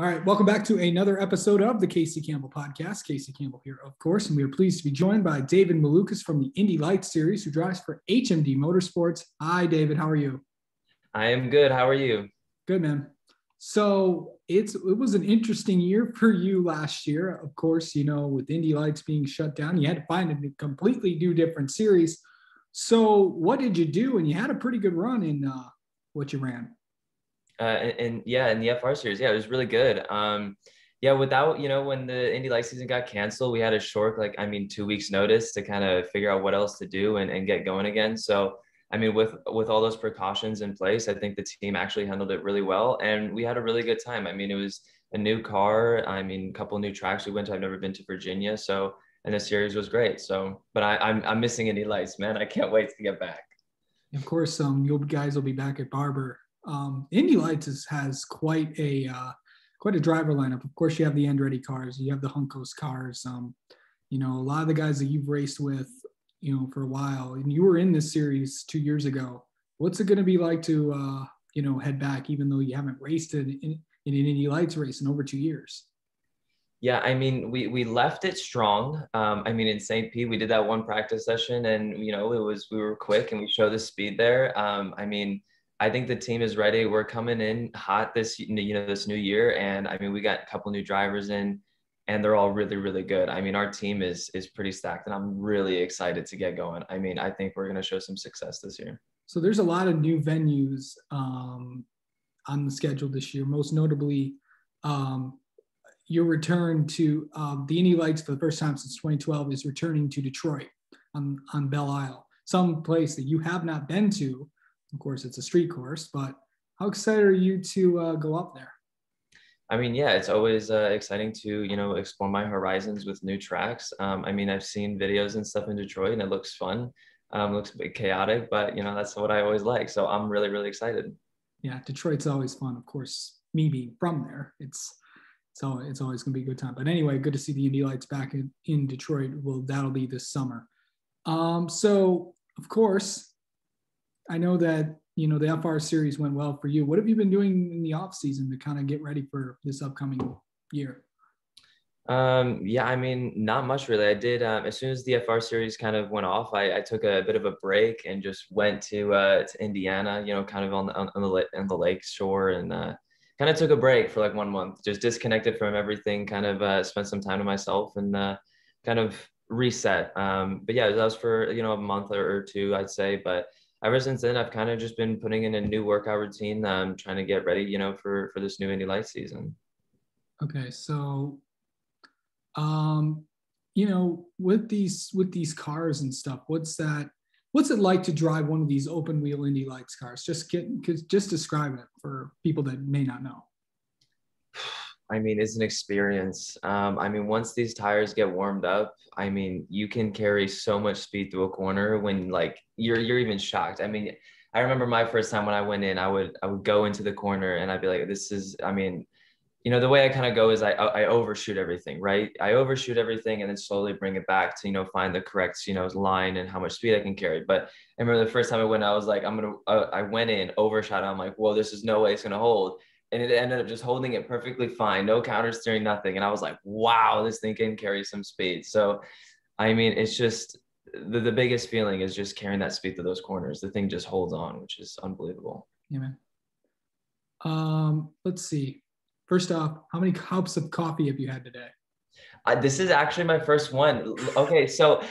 All right, welcome back to another episode of the Casey Campbell Podcast. Casey Campbell here, of course, and we are pleased to be joined by David Mulukas from the Indy Lights series, who drives for HMD Motorsports. Hi, David. How are you? I am good. How are you? Good, man. So it was an interesting year for you last year. Of course, with Indy Lights being shut down, you had to find a completely new different series. So what did you do? And you had a pretty good run in what you ran. In the FR series, it was really good. Without, when the Indy Light season got canceled, we had a short, 2 weeks notice to kind of figure out what else to do and get going again. So, with all those precautions in place, I think the team actually handled it really well. And we had a really good time. It was a new car. A couple new tracks we went to. I've never been to Virginia. So, and the series was great. So, but I'm missing Indy Lights, man. I can't wait to get back. Of course, you guys will be back at Barber. Indy Lights has quite a driver lineup. Of course, you have the Andretti cars, you have the Juncos cars. A lot of the guys that you've raced with, for a while, and you were in this series 2 years ago. What's it going to be like to, head back, even though you haven't raced in an Indy Lights race in over 2 years? Yeah, we left it strong. In St. Pete, we did that one practice session, and we were quick and we showed the speed there. I think the team is ready. We're coming in hot this new year, and we got a couple new drivers in, and they're all really, really good. Our team is pretty stacked, and I'm really excited to get going. I think we're going to show some success this year. So there's a lot of new venues on the schedule this year. Most notably, your return to the Indy Lights for the first time since 2012 is returning to Detroit on Belle Isle, some place that you have not been to. Of course, it's a street course, but how excited are you to go up there? It's always exciting to, explore my horizons with new tracks. I've seen videos and stuff in Detroit, and it looks fun. Looks a bit chaotic, but, that's what I always like. So I'm really, really excited. Yeah, Detroit's always fun. Of course, me being from there, it's always going to be a good time. But anyway, good to see the Indy Lights back in Detroit. Well, that'll be this summer. So, of course, I know that, the FR series went well for you. What have you been doing in the off season to kind of get ready for this upcoming year? Not much really. I did, as soon as the FR series kind of went off, I took a bit of a break and just went to Indiana, kind of on the lake shore, and kind of took a break for like 1 month, just disconnected from everything, kind of spent some time to myself and kind of reset. But yeah, that was for, a month or two, I'd say. But ever since then, I've kind of just been putting in a new workout routine, trying to get ready, for this new Indy Lights season. Okay, so, with these cars and stuff, what's it like to drive one of these open wheel Indy Lights cars? Just describe it for people that may not know. It's an experience. Once these tires get warmed up, you can carry so much speed through a corner when like you're even shocked. I remember my first time when I went in, I would go into the corner and I'd be like, this is, the way I kind of go is I overshoot everything, right? I overshoot everything and then slowly bring it back to, find the correct, line and how much speed I can carry. But I remember the first time I went, I was like, I went in, overshot. I'm like, whoa, this is no way it's going to hold. And it ended up just holding it perfectly fine. No counter steering, nothing. And I was like, wow, this thing can carry some speed. So, it's just the biggest feeling is just carrying that speed through those corners. The thing just holds on, which is unbelievable. Yeah, man. Let's see. First off, how many cups of coffee have you had today? This is actually my first one. Okay, so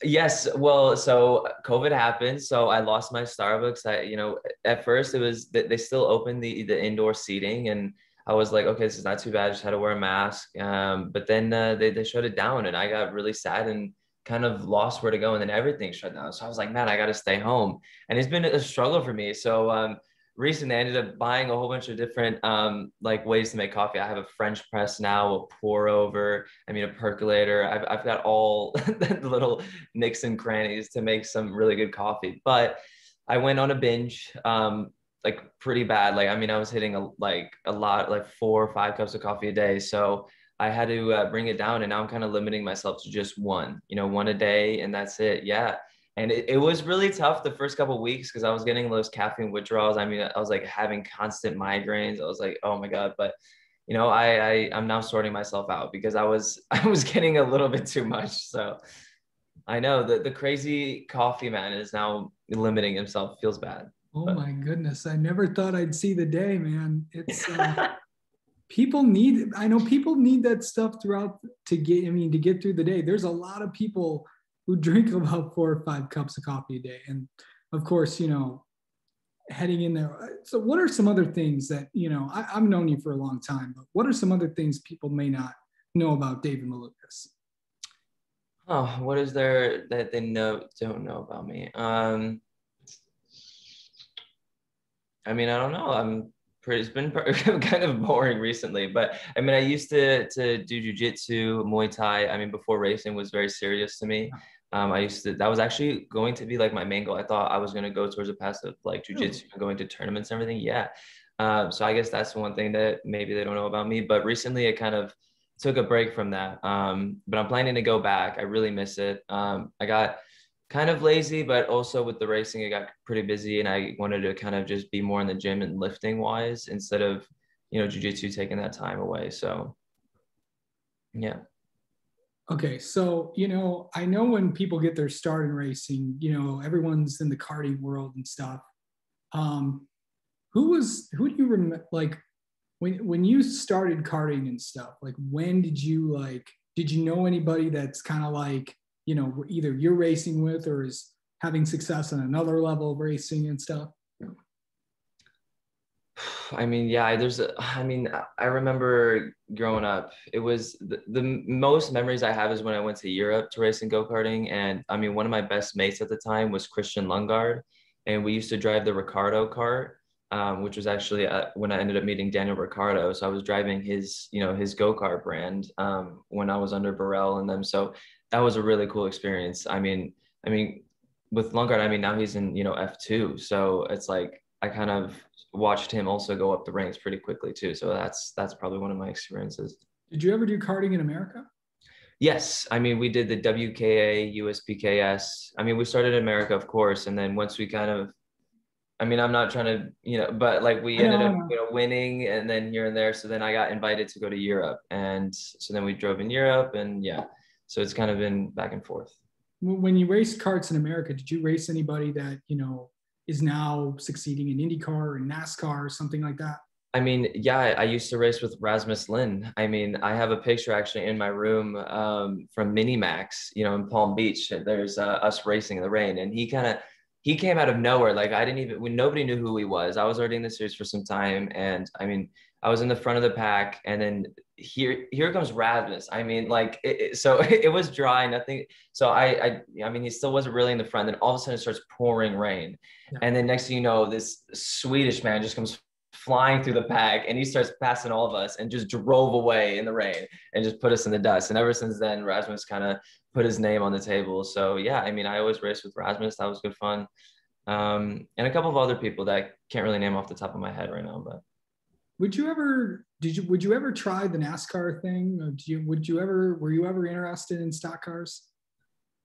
yes, well, so COVID happened, so I lost my Starbucks. At first it was they still opened the indoor seating, and I was like, okay, this is not too bad. I just had to wear a mask. But then they shut it down, and I got really sad and kind of lost where to go, and then everything shut down. So I was like, man, I got to stay home, and it's been a struggle for me. So recently I ended up buying a whole bunch of different ways to make coffee. I have a French press now, a pour over, a percolator. I've got all the little nicks and crannies to make some really good coffee. But I went on a binge, pretty bad. I was hitting a lot, like 4 or 5 cups of coffee a day. So I had to bring it down, and now I'm kind of limiting myself to just one a day, and that's it. Yeah. And it was really tough the first couple of weeks because I was getting those caffeine withdrawals. I was like having constant migraines. I was like, oh my God. But I'm now sorting myself out because I was getting a little bit too much. So I know that the crazy coffee man is now limiting himself. Feels bad. Oh But my goodness. I never thought I'd see the day, man. It's people need, I know people need that stuff throughout to get through the day. There's a lot of people who drink about 4 or 5 cups of coffee a day. And of course, heading in there. So what are some other things that, I've known you for a long time, but what are some other things people may not know about David Mulukas? oh, what is there that they don't know about me? I mean, I don't know. It's been kind of boring recently, but I mean, I used to do jujitsu, Muay Thai. I mean, before racing was very serious to me. That was actually going to be like my main goal. I thought I was going to go towards a path of like jujitsu and going to tournaments and everything. Yeah. So I guess that's one thing that maybe they don't know about me. But recently, I kind of took a break from that. But I'm planning to go back. I really miss it. I got kind of lazy, but also with the racing, it got pretty busy, and I wanted to kind of just be more in the gym and lifting wise instead of, jujitsu taking that time away. So, yeah. Okay, so I know when people get their start in racing, everyone's in the karting world and stuff. Um, who do you remember, like when you started karting and stuff? Like when did you know anybody that's kind of like either you're racing with or is having success on another level of racing and stuff? I mean, yeah, I mean, I remember growing up, it was the most memories I have is when I went to Europe to race in go-karting. And I mean, one of my best mates at the time was Christian Lundgaard. And we used to drive the Ricardo cart, which was actually when I ended up meeting Daniel Ricardo. So I was driving his go-kart brand when I was under Burrell and them. So that was a really cool experience. I mean, with Lundgaard, I mean, now he's in, F2. So it's like, I kind of watched him also go up the ranks pretty quickly too. So that's probably one of my experiences. Did you ever do karting in America? Yes, I mean we did the WKA, USPKS. I mean we started in America, of course, and then once we kind of, I mean I'm not trying to, but like we I know, ended I up, know. winning, and then here and there. So then I got invited to go to Europe, and so then we drove in Europe, and yeah, so it's kind of been back and forth. When you raced karts in America, did you race anybody that is now succeeding in IndyCar or NASCAR or something like that? I mean, yeah, I used to race with Rasmus Lynn. I mean, I have a picture actually in my room from Minimax, in Palm Beach. There's us racing in the rain, and he came out of nowhere. Like I didn't even when nobody knew who he was. I was already in the series for some time, and I mean, I was in the front of the pack, and then here comes Rasmus. I mean, like so it was dry, nothing. So I mean, he still wasn't really in the front. Then all of a sudden, it starts pouring rain, Yeah. and then next thing you know, this Swedish man just comes flying through the pack, and he starts passing all of us and just drove away in the rain and just put us in the dust. And ever since then, Rasmus kind of put his name on the table. So yeah, I mean, I always raced with Rasmus. That was good fun. And a couple of other people that I can't really name off the top of my head right now, but Would you ever try the NASCAR thing? Or were you ever interested in stock cars?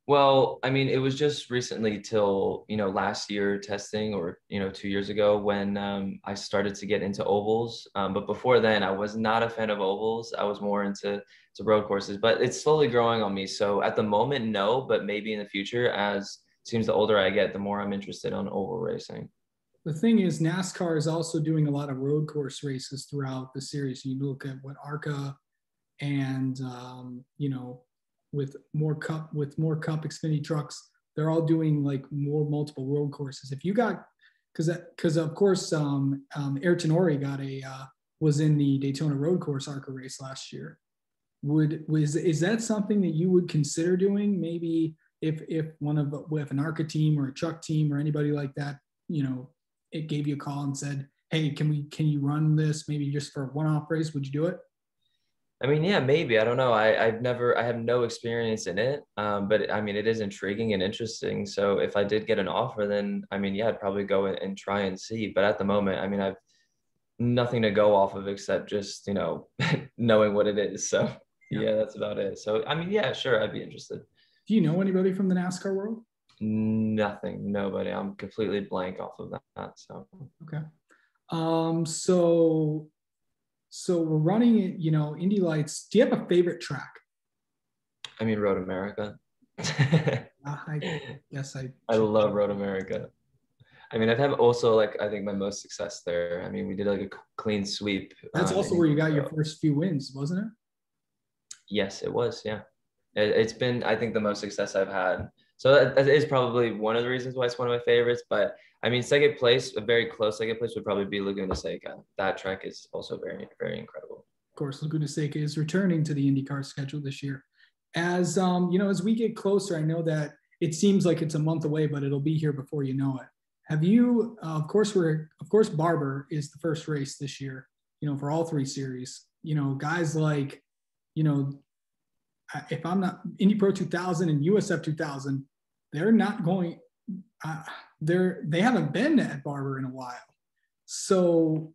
well, I mean, it was just recently till, last year testing or, 2 years ago when I started to get into ovals. But before then, I was not a fan of ovals. I was more into road courses, but it's slowly growing on me. So at the moment, no, but maybe in the future, as it seems the older I get, the more I'm interested on oval racing. The thing is, NASCAR is also doing a lot of road course races throughout the series. You look at what ARCA and with more cup Xfinity trucks, they're all doing like more multiple road courses. If you got because of course Ayrton Ori got a was in the Daytona Road Course ARCA race last year. Is that something that you would consider doing? Maybe if an ARCA team or a truck team or anybody like that, it gave you a call and said, "Hey, can you run this maybe just for a one-off race? Would you do it?" I mean, yeah, maybe. I don't know. I have no experience in it. But I mean, it is intriguing and interesting. So if I did get an offer, then I mean, yeah, I'd probably go and try and see. But at the moment, I mean, I've nothing to go off of except just, knowing what it is. So Yeah. yeah, that's about it. So, I mean, yeah, sure. I'd be interested. Do you know anybody from the NASCAR world? Nothing, nobody. I'm completely blank off of that. So Okay. So So we're running it, Indy Lights. Do you have a favorite track? I mean, Road America. I guess I love Road America. I mean, I've had also like I think my most success there. I mean, we did like a clean sweep. That's also where you got your first few wins, wasn't it? Yes, it was. Yeah, it's been I think the most success I've had. So that is probably one of the reasons why it's one of my favorites. But I mean, second place, a very close second place would probably be Laguna Seca. That track is also very, very incredible. Of course, Laguna Seca is returning to the IndyCar schedule this year. As as we get closer, I know that it seems like it's a month away, but it'll be here before you know it. Have you? Of course, Barber is the first race this year. For all three series. Guys like, if I'm not Indy Pro 2000 and USF 2000, they're not going. They haven't been at Barber in a while, so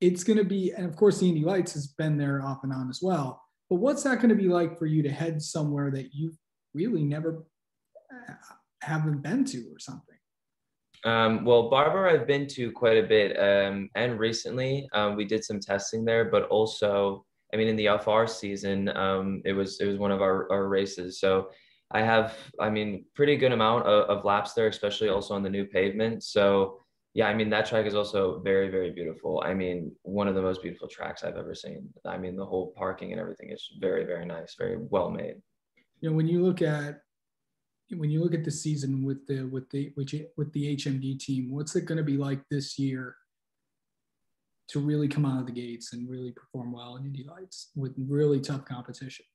it's going to be. And of course, the Indy Lights has been there off and on as well. But what's that going to be like for you to head somewhere that you really never haven't been to or something? Well, Barber, I've been to quite a bit, and recently we did some testing there. But also, I mean, in the FR season, it was one of our races. So I have, I mean, pretty good amount of laps there, especially also on the new pavement. So yeah, I mean, that track is also very, very beautiful. I mean, one of the most beautiful tracks I've ever seen. I mean, the whole parking and everything is very, very nice, very well made. When you look at the season with the HMD team, what's it going to be like this year to really come out of the gates and really perform well in Indy Lights with really tough competition?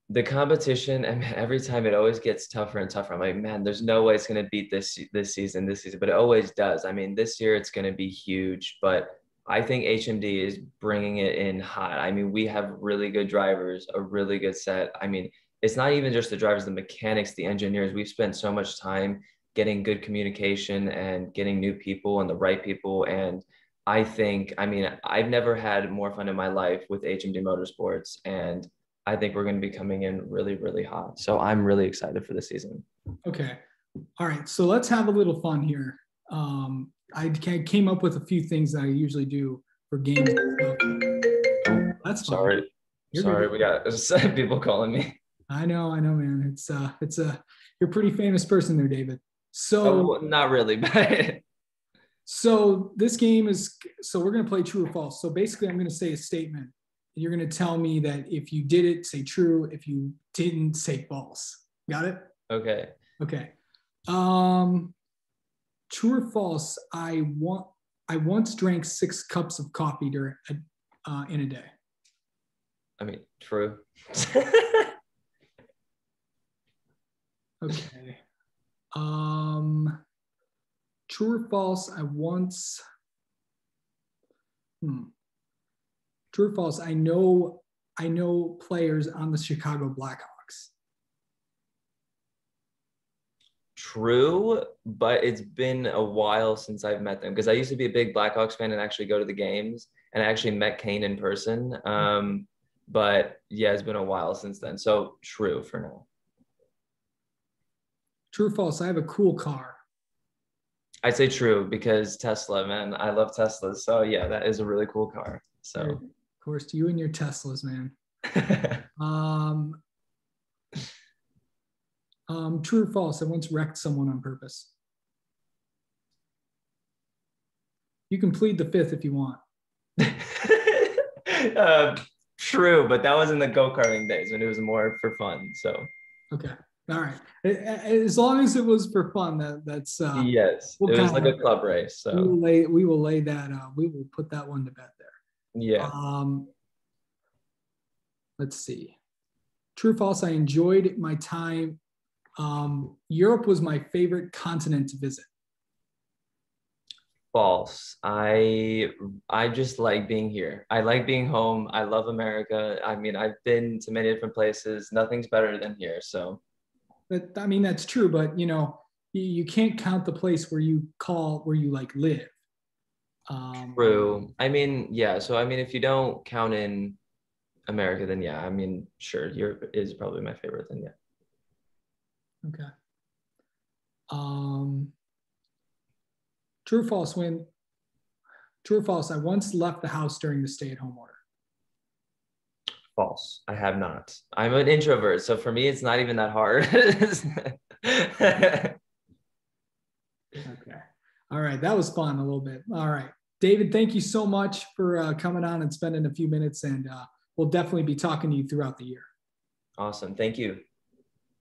The competition, and every time it always gets tougher and tougher. I'm like, man, there's no way it's going to beat this season, but it always does. I mean, this year it's going to be huge, but I think HMD is bringing it in hot. I mean, we have really good drivers, a really good set. I mean, it's not even just the drivers, the mechanics, the engineers. We've spent so much time getting good communication and getting new people and the right people. And I think, I mean, I've never had more fun in my life with HMD Motorsports, and I think we're going to be coming in really, really hot. So I'm really excited for the season. Okay. All right. So let's have a little fun here. I came up with a few things that I usually do for games. Oh, that's fine. Sorry. Sorry, we got people calling me. I know, man. You're a pretty famous person there, David. So not really, but so this game is, so we're going to play true or false. So basically I'm going to say a statement. You're going to tell me that if you did it, say true. If you didn't, say false. Got it? Okay. Okay. True or false? I once drank 6 cups of coffee in a day. I mean, true. Okay. True or false? True or false? I know players on the Chicago Blackhawks. True, but it's been a while since I've met them because I used to be a big Blackhawks fan and actually go to the games, and I actually met Kane in person. But yeah, it's been a while since then. So true for now. True or false? I have a cool car. I'd say true because Tesla, man. I love Teslas. So yeah, that is a really cool car. So of course, you and your Teslas, man. True or false? I once wrecked someone on purpose. You can plead the fifth if you want. True, but that was in the go-karting days when it was more for fun. So okay, all right. As long as it was for fun, that's yes. It was like a club race. So we will lay that. We will put that one to bed there. Yeah. Let's see. True or false? I enjoyed my time. Europe was my favorite continent to visit. False. I just like being here. I like being home. I love America. I mean, I've been to many different places. Nothing's better than here. So I mean, that's true, but you can't count the place where you like live. True. I mean, yeah. So I mean, if you don't count in America, then yeah. I mean, sure, Europe is probably my favorite. Then yeah. Okay. True or false? True or false? I once left the house during the stay-at-home order. False. I have not. I'm an introvert, so for me, it's not even that hard. Okay. All right. That was fun a little bit. All right. David, thank you so much for coming on and spending a few minutes, and we'll definitely be talking to you throughout the year. Awesome. Thank you.